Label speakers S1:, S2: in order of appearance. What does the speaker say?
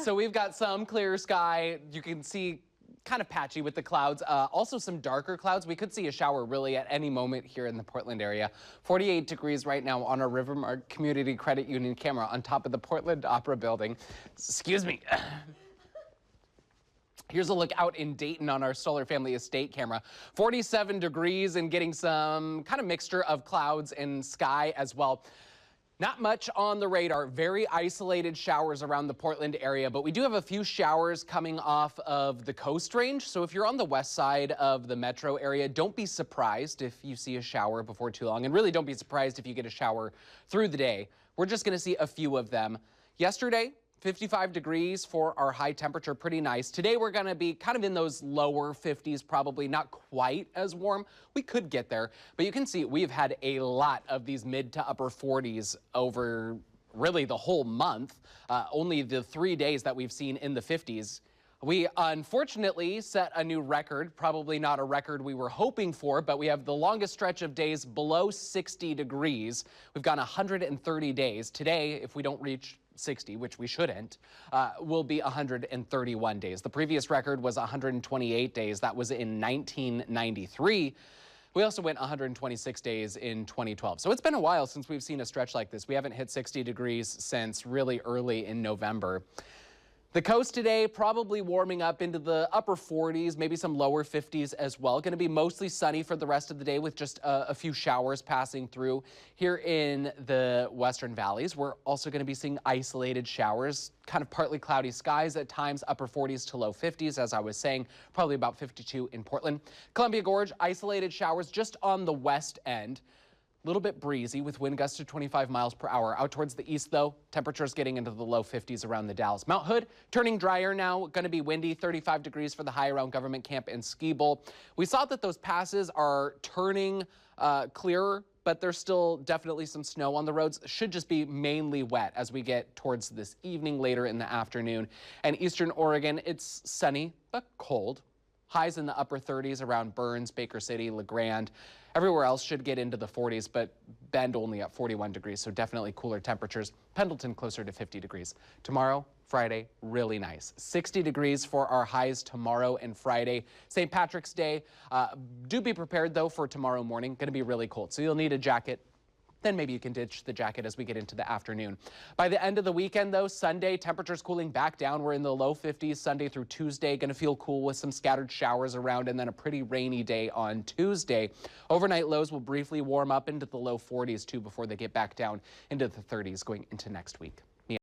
S1: So we've got some clear sky. You can see kind of patchy with the clouds. Also some darker clouds. We could see a shower really at any moment here in the Portland area. 48 degrees right now on our Rivermark Community Credit Union camera on top of the Portland Opera Building. Excuse me. Here's a look out in Dayton on our Solar Family Estate camera. 47 degrees and getting some kind of mixture of clouds and sky as well. Not much on the radar, very isolated showers around the Portland area, but we do have a few showers coming off of the Coast Range. So if you're on the west side of the metro area, don't be surprised if you see a shower before too long. And really don't be surprised if you get a shower through the day. We're just going to see a few of them. Yesterday, 55 degrees for our high temperature, pretty nice. Today we're going to be kind of in those lower 50s, probably not quite as warm. We could get there, but you can see we've had a lot of these mid to upper 40s over really the whole month. Only the 3 days that we've seen in the 50s. We unfortunately set a new record, probably not a record we were hoping for, but we have the longest stretch of days below 60 degrees. We've gone 130 days. Today, if we don't reach 60, which we shouldn't, will be 131 days. The previous record was 128 days. That was in 1993. We also went 126 days in 2012. So it's been a while since we've seen a stretch like this. We haven't hit 60 degrees since really early in November. The coast today probably warming up into the upper 40s, maybe some lower 50s as well. Going to be mostly sunny for the rest of the day with just a few showers passing through here in the western valleys. We're also going to be seeing isolated showers, kind of partly cloudy skies at times, upper 40s to low 50s, as I was saying, probably about 52 in Portland. Columbia Gorge, isolated showers just on the west end. A little bit breezy with wind gusts to 25 miles per hour. Out towards the east, though, temperatures getting into the low 50s around the Dalles. Mount Hood turning drier now, going to be windy, 35 degrees for the high around Government Camp and Ski Bowl. We saw that those passes are turning clearer, but there's still definitely some snow on the roads. Should just be mainly wet as we get towards this evening, later in the afternoon. And eastern Oregon, it's sunny, but cold. Highs in the upper 30s around Burns, Baker City, LeGrand. Everywhere else should get into the 40s, but Bend only at 41 degrees, so definitely cooler temperatures. Pendleton closer to 50 degrees. Tomorrow, Friday, really nice. 60 degrees for our highs tomorrow and Friday. St. Patrick's Day. Do be prepared, though, for tomorrow morning. Going to be really cold, so you'll need a jacket. Then maybe you can ditch the jacket as we get into the afternoon. By the end of the weekend, though, Sunday, temperatures cooling back down. We're in the low 50s Sunday through Tuesday. Going to feel cool with some scattered showers around and then a pretty rainy day on Tuesday. Overnight lows will briefly warm up into the low 40s, too, before they get back down into the 30s going into next week.